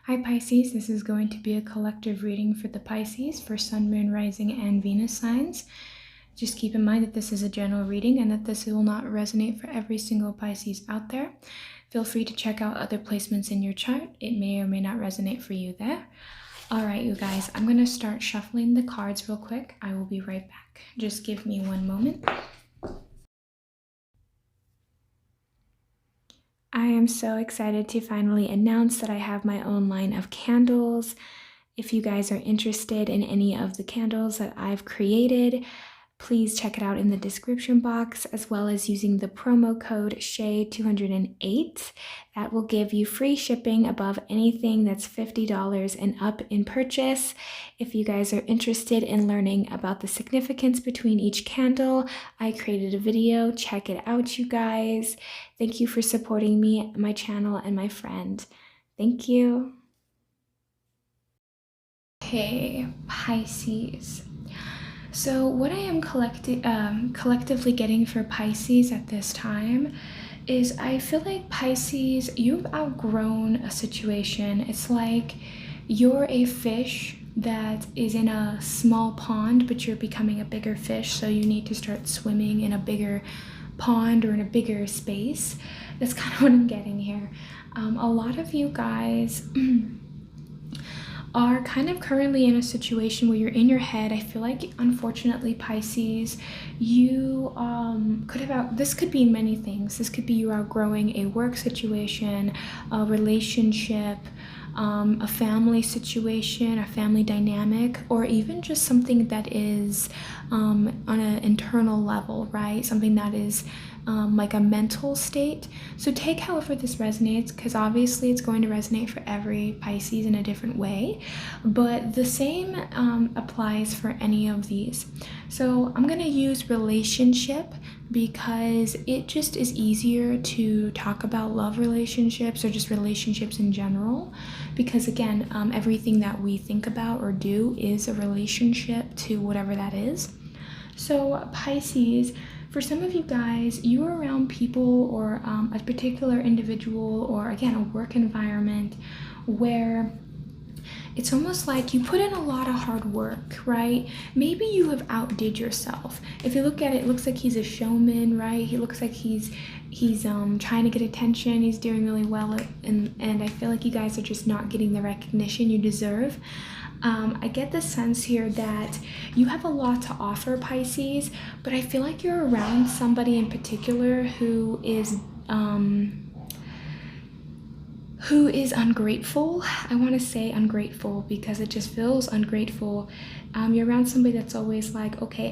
Hi Pisces, this is going to be a collective reading for the Pisces for Sun, Moon, Rising, and Venus signs. Just keep in mind that this is a general reading and that this will not resonate for every single Pisces out there. Feel free to check out other placements in your chart. It may or may not resonate for you there. All right, you guys, I'm going to start shuffling the cards real quick. I will be right back. Just give me one moment. I am so excited to finally announce that I have my own line of candles. If you guys are interested in any of the candles that I've created, please check it out in the description box, as well as using the promo code Shae208. That will give you free shipping above anything that's $50 and up in purchase. If you guys are interested in learning about the significance between each candle, I created a video. Check it out, you guys. Thank you for supporting me, my channel, and my friend. Thank you. Okay, Pisces. So what I am collectively getting for Pisces at this time is I feel like Pisces, you've outgrown a situation. It's like you're a fish that is in a small pond, but you're becoming a bigger fish, so you need to start swimming in a bigger pond or in a bigger space. That's kind of what I'm getting here. A lot of you guys are kind of currently in a situation where you're in your head. I feel like, unfortunately, Pisces, you this could be many things. This could be you outgrowing a work situation, a relationship, a family situation, a family dynamic, or even just something that is on an internal level, right? Something that is like a mental state. So take however this resonates, because obviously it's going to resonate for every Pisces in a different way, but the same applies for any of these. So I'm going to use relationship because it just is easier to talk about love relationships or just relationships in general, because again, everything that we think about or do is a relationship to whatever that is. So Pisces, for some of you guys, you are around people or a particular individual, or again, a work environment where it's almost like you put in a lot of hard work, right? Maybe you have outdid yourself. If you look at it, it looks like he's a showman, right? He looks like he's trying to get attention. He's doing really well, and I feel like you guys are just not getting the recognition you deserve. I get the sense here that you have a lot to offer, Pisces, but I feel like you're around somebody in particular who is ungrateful. I want to say ungrateful because it just feels ungrateful. You're around somebody that's always like, okay,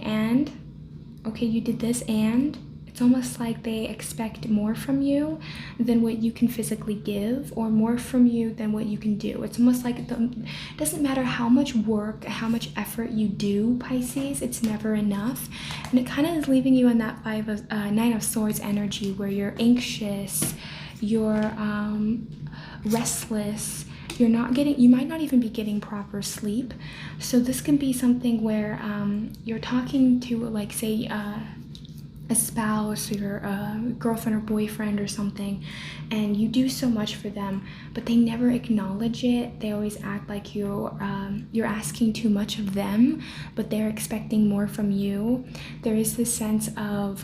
you did this, and it's almost like they expect more from you than what you can physically give, or more from you than what you can do. It's almost like it doesn't matter how much work, how much effort you do, Pisces, it's never enough. And it kind of is leaving you in that Nine of Swords energy where you're anxious, you're restless, you might not even be getting proper sleep. So this can be something where you're talking to, like, say, a spouse or a girlfriend or boyfriend or something, and you do so much for them, but they never acknowledge it. They always act like you're asking too much of them, but they're expecting more from you. There is this sense of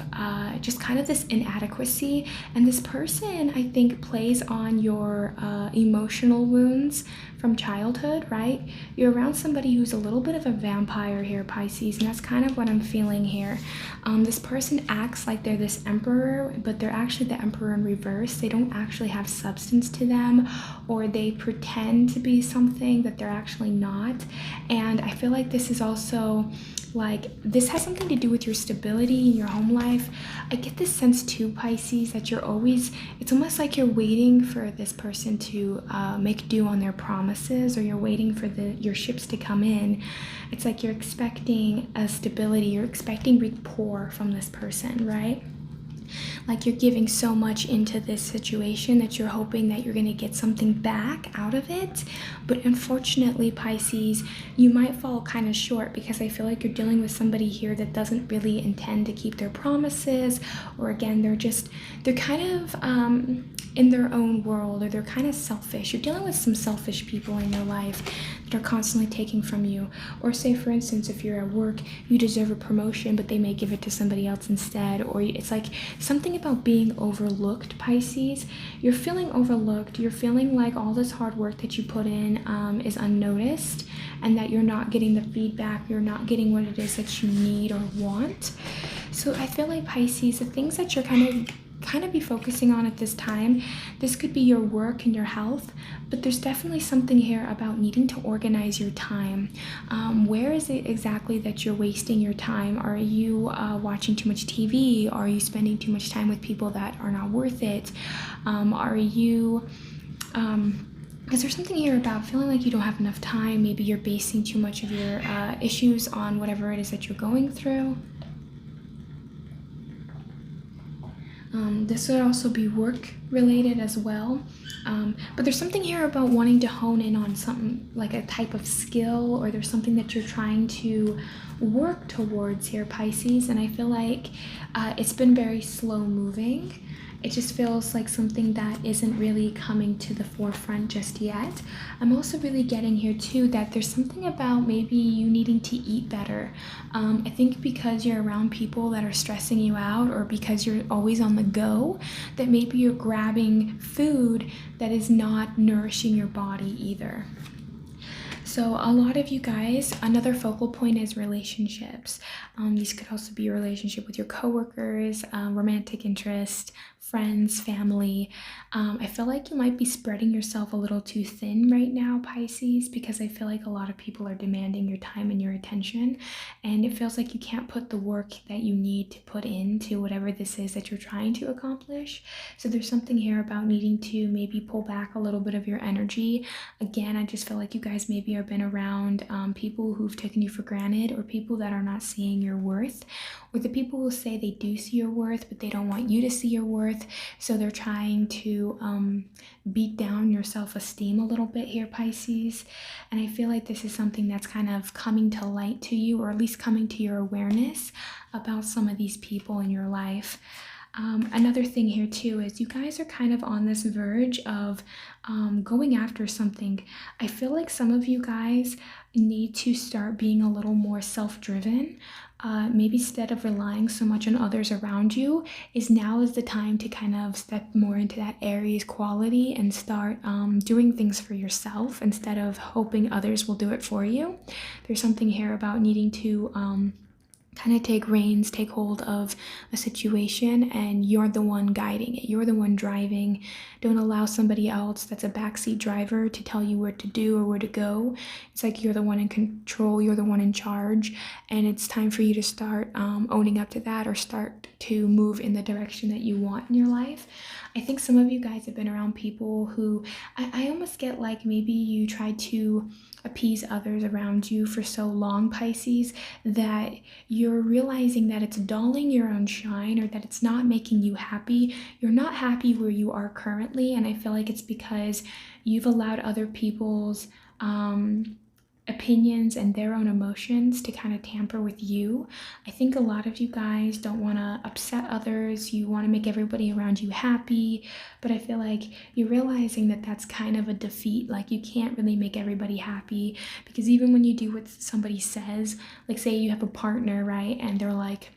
just kind of this inadequacy, and this person, I think, plays on your emotional wounds from childhood, right? You're around somebody who's a little bit of a vampire here, Pisces, and that's kind of what I'm feeling here. This person acts like they're this emperor, but they're actually the emperor in reverse. They don't actually have substance to them, or they pretend to be something that they're actually not. And I feel like this is also like, this has something to do with your stability in your home life. I get this sense too, Pisces, that it's almost like you're waiting for this person to make do on their promises, or you're waiting for your ships to come in. It's like you're expecting a stability, you're expecting rapport from this person, right? Like you're giving so much into this situation that you're hoping that you're going to get something back out of it. But unfortunately, Pisces, you might fall kind of short, because I feel like you're dealing with somebody here that doesn't really intend to keep their promises, or again, they're kind of in their own world, or they're kind of selfish. You're dealing with some selfish people in your life that are constantly taking from you. Or say, for instance, if you're at work, you deserve a promotion, but they may give it to somebody else instead. Or it's like something about being overlooked, Pisces. You're feeling overlooked. You're feeling like all this hard work that you put in is unnoticed, and that you're not getting the feedback, you're not getting what it is that you need or want. So I feel like, Pisces, the things that you're kind of be focusing on at this time, this could be your work and your health, but there's definitely something here about needing to organize your time. Where is it exactly that you're wasting your time? Are you watching too much TV? Are you spending too much time with people that are not worth it? Are you is there something here about feeling like you don't have enough time? Maybe you're basing too much of your issues on whatever it is that you're going through. This would also be work related as well. But there's something here about wanting to hone in on something like a type of skill, or there's something that you're trying to work towards here, Pisces. And I feel like it's been very slow moving. It just feels like something that isn't really coming to the forefront just yet. I'm also really getting here too that there's something about maybe you needing to eat better. I think because you're around people that are stressing you out, or because you're always on the go, that maybe you're grabbing food that is not nourishing your body either. So a lot of you guys, another focal point is relationships. These could also be a relationship with your coworkers, romantic interest, friends, family. I feel like you might be spreading yourself a little too thin right now, Pisces, because I feel like a lot of people are demanding your time and your attention, and it feels like you can't put the work that you need to put into whatever this is that you're trying to accomplish. So there's something here about needing to maybe pull back a little bit of your energy. Again, I just feel like you guys maybe have been around people who've taken you for granted, or people that are not seeing your worth, or the people who say they do see your worth, but they don't want you to see your worth. So they're trying to beat down your self-esteem a little bit here, Pisces. And I feel like this is something that's kind of coming to light to you, or at least coming to your awareness about some of these people in your life. Another thing here too is you guys are kind of on this verge of going after something. I feel like some of you guys need to start being a little more self-driven. Maybe instead of relying so much on others around you, now is the time to kind of step more into that Aries quality and start doing things for yourself instead of hoping others will do it for you. There's something here about needing to kind of take hold of a situation, and you're the one guiding it. You're the one driving. Don't allow somebody else that's a backseat driver to tell you where to do or where to go. It's like you're the one in control, you're the one in charge, and it's time for you to start owning up to that, or start to move in the direction that you want in your life. I think some of you guys have been around people who I almost get like maybe you tried to appease others around you for so long, Pisces, that you're realizing that it's dulling your own shine, or that it's not making you happy. You're not happy where you are currently, and I feel like it's because you've allowed other people's opinions and their own emotions to kind of tamper with you. I think a lot of you guys don't want to upset others. You want to make everybody around you happy, but I feel like you're realizing that that's kind of a defeat. Like, you can't really make everybody happy, because even when you do what somebody says, like say you have a partner, right, and they're like,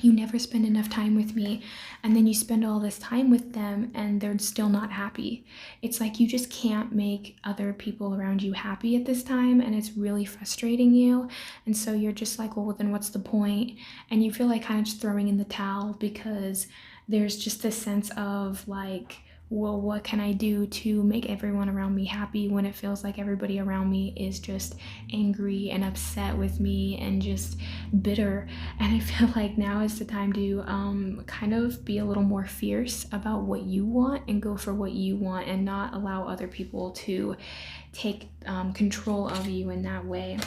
you never spend enough time with me, and then you spend all this time with them and they're still not happy. It's like you just can't make other people around you happy at this time, and it's really frustrating you. And so you're just like, well, then what's the point? And you feel like kind of just throwing in the towel, because there's just this sense of like, well, what can I do to make everyone around me happy, when it feels like everybody around me is just angry and upset with me and just bitter. And I feel like now is the time to kind of be a little more fierce about what you want and go for what you want, and not allow other people to take control of you in that way.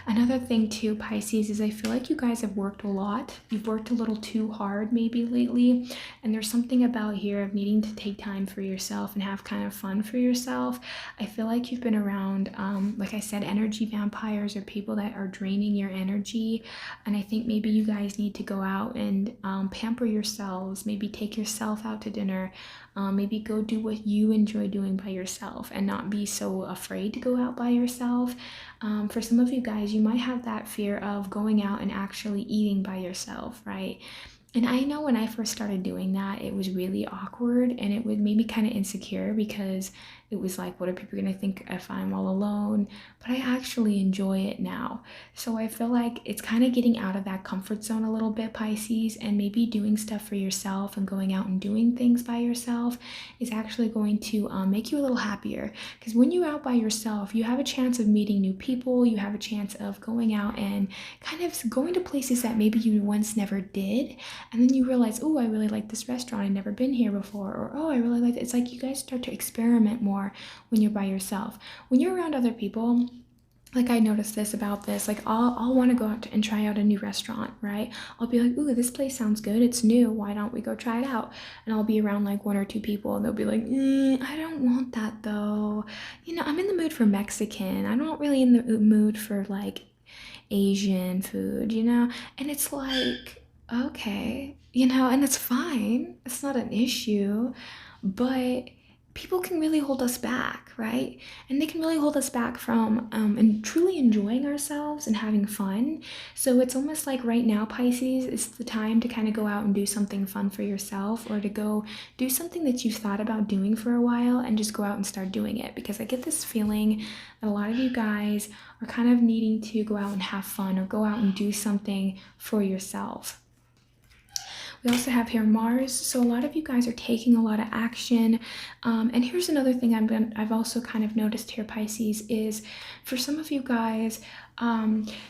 Another thing too, Pisces, is I feel like you guys have worked a lot. You've worked a little too hard maybe lately, and there's something about here of needing to take time for yourself and have kind of fun for yourself. I feel like you've been around, like I said, energy vampires or people that are draining your energy. And I think maybe you guys need to go out and pamper yourselves, maybe take yourself out to dinner, maybe go do what you enjoy doing by yourself and not be so afraid to go out by yourself. For some of you guys, you might have that fear of going out and actually eating by yourself, right? And I know when I first started doing that, it was really awkward and it would make me kind of insecure because it was like, what are people going to think if I'm all alone? But I actually enjoy it now. So I feel like it's kind of getting out of that comfort zone a little bit, Pisces, and maybe doing stuff for yourself and going out and doing things by yourself is actually going to make you a little happier. Because when you're out by yourself, you have a chance of meeting new people. You have a chance of going out and kind of going to places that maybe you once never did. And then you realize, oh, I really like this restaurant. I've never been here before. Or, oh, I really like it. It's like you guys start to experiment more when you're by yourself. When you're around other people, like I noticed this about this, like I'll want to go out and try out a new restaurant, right? I'll be like, ooh, this place sounds good. It's new. Why don't we go try it out? And I'll be around like one or two people and they'll be like, I don't want that though. You know, I'm in the mood for Mexican. I'm not really in the mood for like Asian food, you know? And it's like, okay, you know, and it's fine. It's not an issue, but people can really hold us back, right? And they can really hold us back from and truly enjoying ourselves and having fun. So it's almost like right now, Pisces, it's the time to kind of go out and do something fun for yourself, or to go do something that you've thought about doing for a while and just go out and start doing it. Because I get this feeling that a lot of you guys are kind of needing to go out and have fun or go out and do something for yourself. We also have here Mars, so a lot of you guys are taking a lot of action. And here's another thing I've also kind of noticed here, Pisces, is for some of you guys,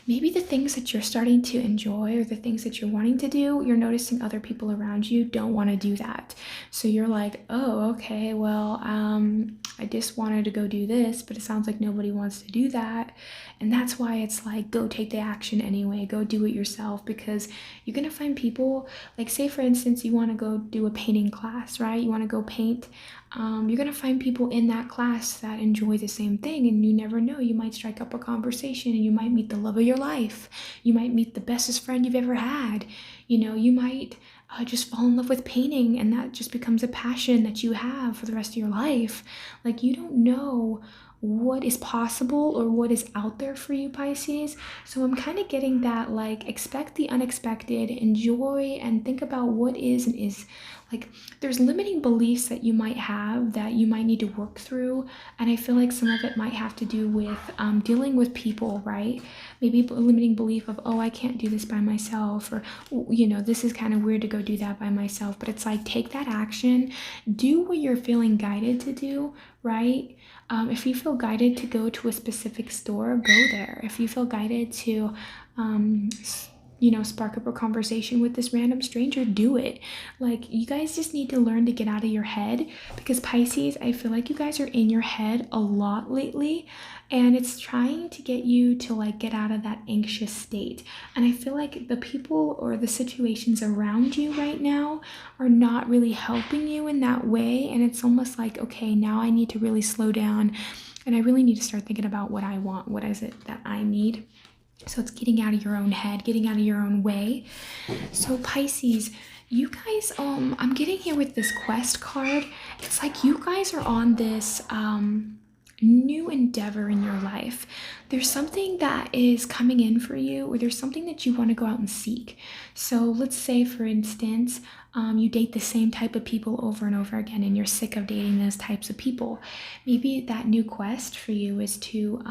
maybe the things that you're starting to enjoy or the things that you're wanting to do, you're noticing other people around you don't want to do that. So you're like, oh, okay, well, I just wanted to go do this, but it sounds like nobody wants to do that. And that's why it's like, go take the action anyway, go do it yourself, because you're going to find people, like say for instance, you want to go do a painting class, right? You want to go paint. You're going to find people in that class that enjoy the same thing, and you never know, you might strike up a conversation and you might meet the love of your life. You might meet the bestest friend you've ever had. You know, you might just fall in love with painting, and that just becomes a passion that you have for the rest of your life. Like, you don't know what is possible or what is out there for you, Pisces. So I'm kind of getting that, like, expect the unexpected, enjoy, and think about what is and is. Like, there's limiting beliefs that you might have that you might need to work through, and I feel like some of it might have to do with dealing with people, right? Maybe a limiting belief of, oh, I can't do this by myself, or, you know, this is kind of weird to go do that by myself. But it's like, take that action, do what you're feeling guided to do, right? If you feel guided to go to a specific store, go there. If you feel guided to spark up a conversation with this random stranger, do it. Like, you guys just need to learn to get out of your head, because Pisces, I feel like you guys are in your head a lot lately, and it's trying to get you to like get out of that anxious state. And I feel like the people or the situations around you right now are not really helping you in that way, and it's almost like, okay, now I need to really slow down and I really need to start thinking about what I want. What is it that I need? So it's getting out of your own head, getting out of your own way. So Pisces, you guys, I'm getting here with this quest card. It's like you guys are on this new endeavor in your life. There's something that is coming in for you, or there's something that you want to go out and seek. So let's say, for instance, you date the same type of people over and over again, and you're sick of dating those types of people. Maybe that new quest for you is to,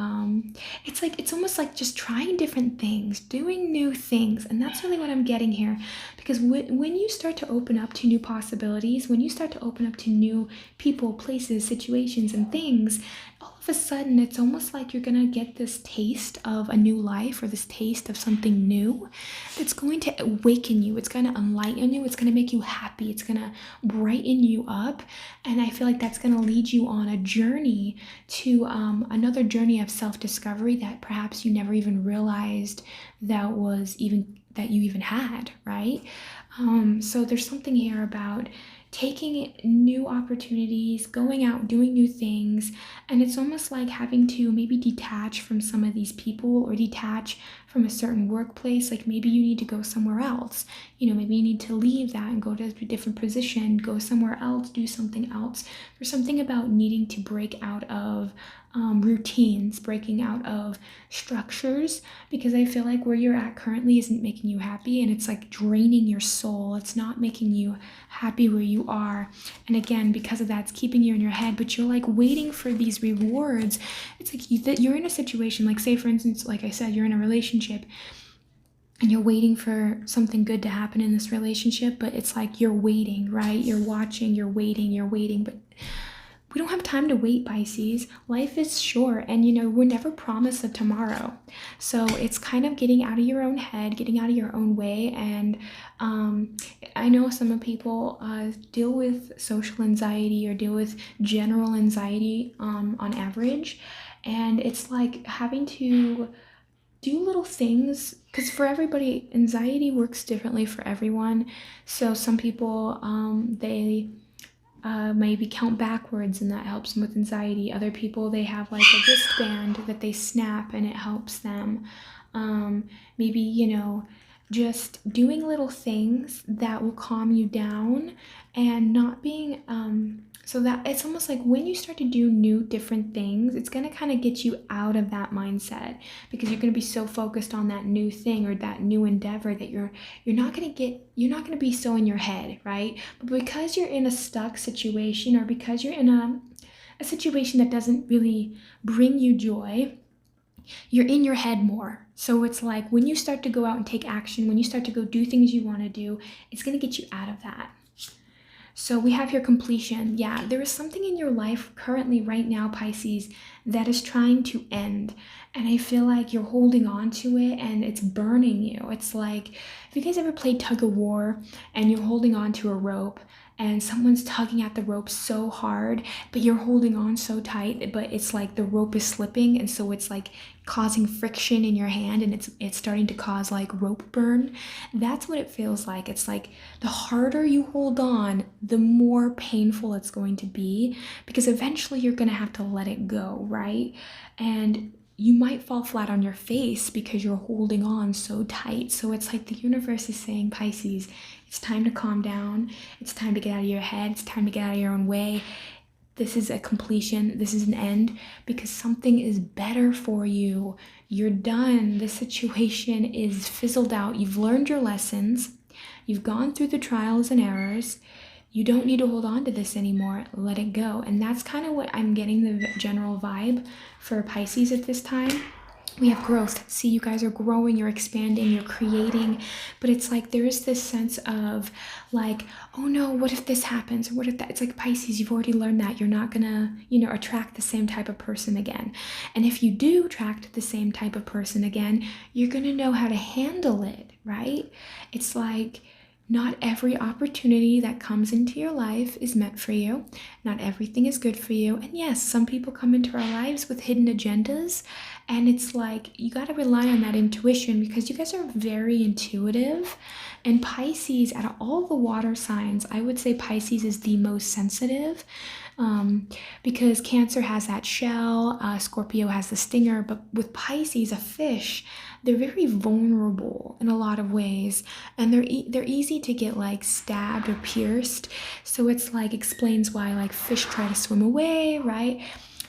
it's almost like just trying different things, doing new things. And that's really what I'm getting here. Because when you start to open up to new possibilities, when you start to open up to new people, places, situations, and things, all of a sudden, it's almost like you're gonna get this taste of a new life, or this taste of something new that's going to awaken you. It's gonna enlighten you. It's gonna make you happy. It's gonna brighten you up. And I feel like that's gonna lead you on a journey to another journey of self-discovery that perhaps you never even realized that you even had, right? So there's something here about taking new opportunities, going out, doing new things. And it's almost like having to maybe detach from some of these people or detach from a certain workplace. Like maybe you need to go somewhere else. Maybe you need to leave that and go to a different position, go somewhere else, do something else. There's something about needing to break out of routines, breaking out of structures, because I feel like where you're at currently isn't making you happy, and it's like draining your soul. It's not making you happy where you are. And again, because of that, it's keeping you in your head, but you're like waiting for these rewards. It's like you're in a situation, like say for instance, like I said, you're in a relationship and you're waiting for something good to happen in this relationship, but it's like you're waiting, right? You're watching, you're waiting, but we don't have time to wait, Pisces. Life is short, and we're never promised a tomorrow. So it's kind of getting out of your own head, getting out of your own way. And I know some people deal with social anxiety or deal with general anxiety on average. And it's like having to do little things, because for everybody, anxiety works differently for everyone. So some people, they maybe count backwards and that helps them with anxiety. Other people, they have like a wristband that they snap and it helps them. Maybe, just doing little things that will calm you down and not being, so that it's almost like when you start to do new different things, it's going to kind of get you out of that mindset, because you're going to be so focused on that new thing or that new endeavor that you're not going to be so in your head, right? But because you're in a stuck situation, or because you're in a situation that doesn't really bring you joy, you're in your head more. So it's like when you start to go out and take action, when you start to go do things you want to do, it's going to get you out of that. So we have here completion. Yeah, there is something in your life currently right now, Pisces, that is trying to end. And I feel like you're holding on to it and it's burning you. It's like, have you guys ever played tug of war and you're holding on to a rope and someone's tugging at the rope so hard, but you're holding on so tight, but it's like the rope is slipping, and so it's like causing friction in your hand, and it's starting to cause like rope burn. That's what it feels like. It's like the harder you hold on, the more painful it's going to be, because eventually you're going to have to let it go, right? And you might fall flat on your face because you're holding on so tight. So it's like the universe is saying, Pisces, it's time to calm down. It's time to get out of your head. It's time to get out of your own way. This is a completion. This is an end, because something is better for you. You're done. The situation is fizzled out. You've learned your lessons. You've gone through the trials and errors. You don't need to hold on to this anymore. Let it go. And that's kind of what I'm getting the general vibe for Pisces at this time. We have growth. See, you guys are growing, you're expanding, you're creating, but it's like there is this sense of like, oh no, what if this happens? Or what if that? It's like Pisces, you've already learned that you're not gonna, attract the same type of person again. And if you do attract the same type of person again, you're gonna know how to handle it, right? It's like, not every opportunity that comes into your life is meant for you. Not everything is good for you. And yes, some people come into our lives with hidden agendas. And it's like, you got to rely on that intuition, because you guys are very intuitive. And Pisces, out of all the water signs, I would say Pisces is the most sensitive. Because Cancer has that shell, Scorpio has the stinger, but with Pisces, a fish, they're very vulnerable in a lot of ways, and they're easy to get like stabbed or pierced. So it's like explains why like fish try to swim away, right?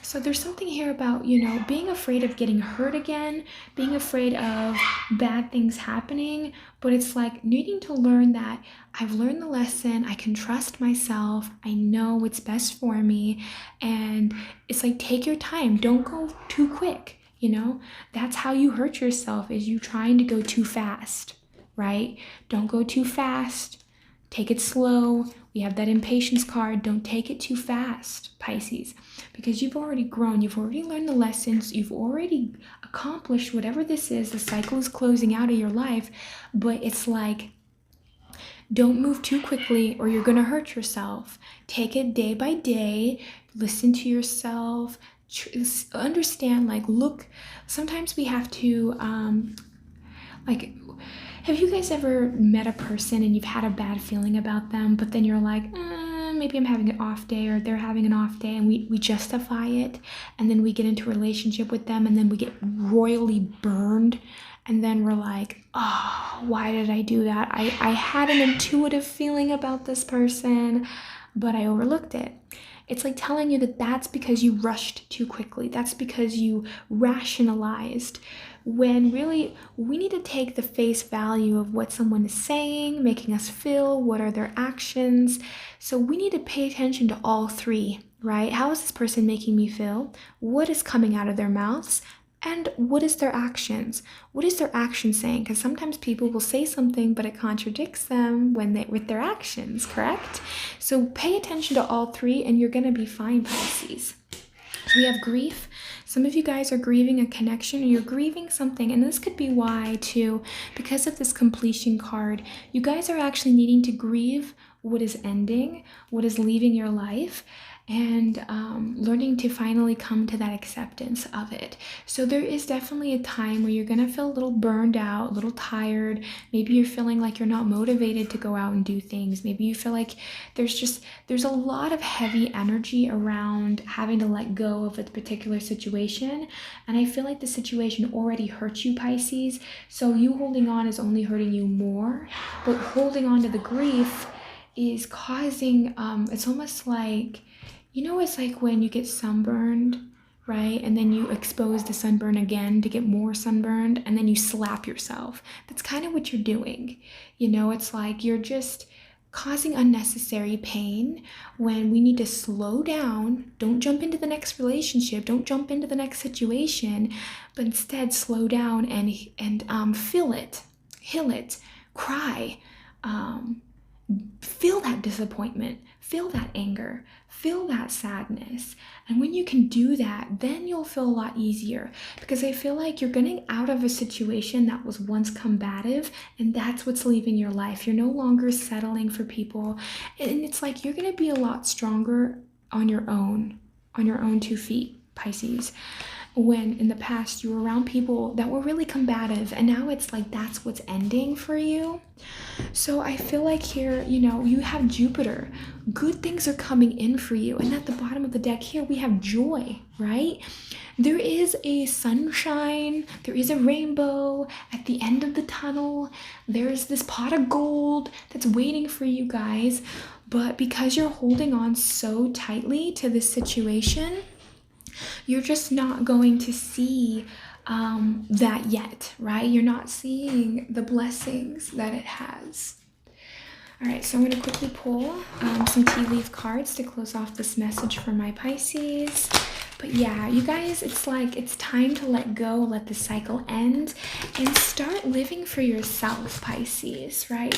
So there's something here about, being afraid of getting hurt again, being afraid of bad things happening, but it's like needing to learn that I've learned the lesson, I can trust myself, I know what's best for me, and it's like take your time, don't go too quick, That's how you hurt yourself, is you trying to go too fast, right? Don't go too fast, take it slow. We have that impatience card. Don't take it too fast, Pisces, because you've already grown. You've already learned the lessons. You've already accomplished whatever this is. The cycle is closing out of your life, but it's like, don't move too quickly or you're going to hurt yourself. Take it day by day. Listen to yourself. Understand, look, sometimes we have to, have you guys ever met a person and you've had a bad feeling about them, but then you're like, maybe I'm having an off day or they're having an off day, and we justify it, and then we get into a relationship with them, and then we get royally burned, and then we're like, oh, why did I do that? I had an intuitive feeling about this person, but I overlooked it. It's like telling you that that's because you rushed too quickly. That's because you rationalized, when really we need to take the face value of what someone is saying, making us feel, what are their actions. So we need to pay attention to all three, right? How is this person making me feel? What is coming out of their mouths? And what is their actions? What is their action saying? Because sometimes people will say something, but it contradicts them with their actions, correct? So pay attention to all three, and you're going to be fine, Pisces. So we have grief. Some of you guys are grieving a connection, or you're grieving something, and this could be why too, because of this completion card, you guys are actually needing to grieve what is ending, what is leaving your life, and learning to finally come to that acceptance of it. So there is definitely a time where you're gonna feel a little burned out, a little tired. Maybe you're feeling like you're not motivated to go out and do things. Maybe you feel like there's a lot of heavy energy around having to let go of a particular situation. And I feel like the situation already hurt you, Pisces. So you holding on is only hurting you more. But holding on to the grief is causing, it's almost like, it's like when you get sunburned, right? And then you expose the sunburn again to get more sunburned, and then you slap yourself. That's kind of what you're doing. It's like you're just causing unnecessary pain when we need to slow down. Don't jump into the next relationship. Don't jump into the next situation, but instead slow down and feel it, heal it, cry, feel that disappointment, feel that anger, feel that sadness. And when you can do that, then you'll feel a lot easier, because I feel like you're getting out of a situation that was once combative, and that's what's leaving your life. You're no longer settling for people, and it's like you're going to be a lot stronger on your own 2 feet, Pisces. When in the past you were around people that were really combative, and now it's like that's what's ending for you. So I feel like here, you have Jupiter. Good things are coming in for you. And at the bottom of the deck here, we have joy, right? There is a sunshine, there is a rainbow at the end of the tunnel. There's this pot of gold that's waiting for you guys. But because you're holding on so tightly to this situation, you're just not going to see that yet, right? You're not seeing the blessings that it has. All right, so I'm going to quickly pull some tea leaf cards to close off this message for my Pisces. But yeah, you guys, it's like it's time to let go, let the cycle end, and start living for yourself, Pisces, right?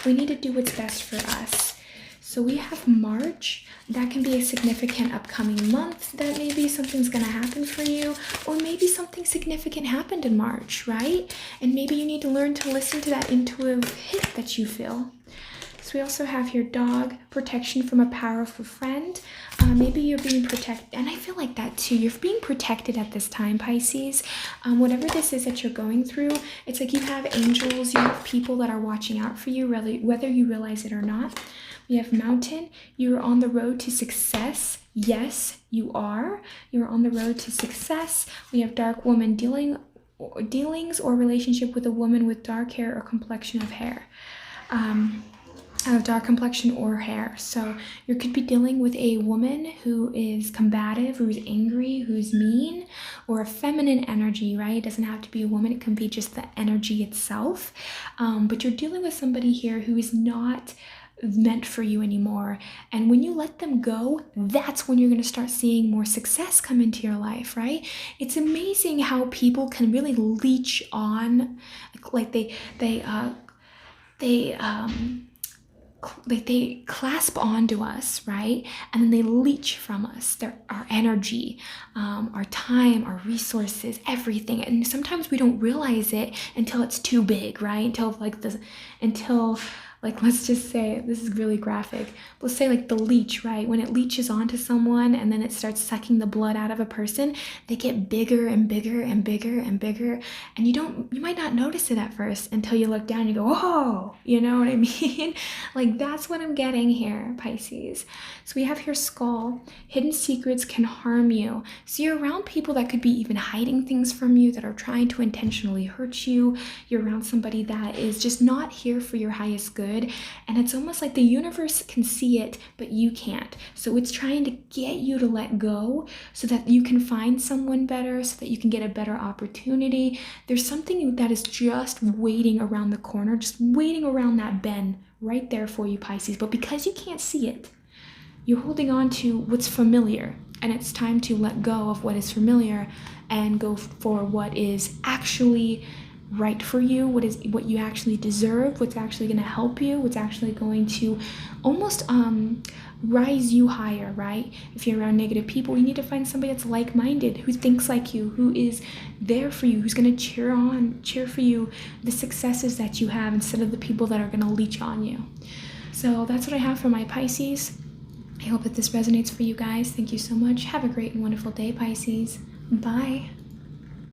We need to do what's best for us. So we have March. That can be a significant upcoming month that maybe something's going to happen for you, or maybe something significant happened in March, right? And maybe you need to learn to listen to that intuitive hit that you feel. So we also have here dog, protection from a powerful friend. Maybe you're being protected, and I feel like that too. You're being protected at this time, Pisces. Whatever this is that you're going through, it's like you have angels, you have people that are watching out for you, really, whether you realize it or not. We have mountain. You're on the road to success. Yes, you are. You're on the road to success. We have dark woman, dealings or relationship with a woman with dark hair or complexion of hair. Of dark complexion or hair. So you could be dealing with a woman who is combative, who's angry, who's mean, or a feminine energy, right? It doesn't have to be a woman. It can be just the energy itself. But you're dealing with somebody here who is not meant for you anymore. And when you let them go, that's when you're going to start seeing more success come into your life, right? It's amazing how people can really leech on, like they clasp onto us, right? And then they leech from us our energy, our time, our resources, everything. And sometimes we don't realize it until it's too big, right? Until Like, let's just say, this is really graphic. Let's say like the leech, right? When it leeches onto someone and then it starts sucking the blood out of a person, they get bigger and bigger and bigger and bigger. And you might not notice it at first until you look down and you go, whoa, you know what I mean? Like, that's what I'm getting here, Pisces. So we have here skull. Hidden secrets can harm you. So you're around people that could be even hiding things from you, that are trying to intentionally hurt you. You're around somebody that is just not here for your highest good. And it's almost like the universe can see it, but you can't. So it's trying to get you to let go so that you can find someone better, so that you can get a better opportunity. There's something that is just waiting around the corner, just waiting around that bend right there for you, Pisces. But because you can't see it, you're holding on to what's familiar. And it's time to let go of what is familiar and go for what is actually right for you, what you actually deserve, what's actually going to help you, what's actually going to almost rise you higher, right? If you're around negative people, you need to find somebody that's like-minded, who thinks like you, who is there for you, who's going to cheer for you the successes that you have, instead of the people that are going to leech on you. So that's what I have for my Pisces. I hope that this resonates for you guys. Thank you so much. Have a great and wonderful day, Pisces. Bye.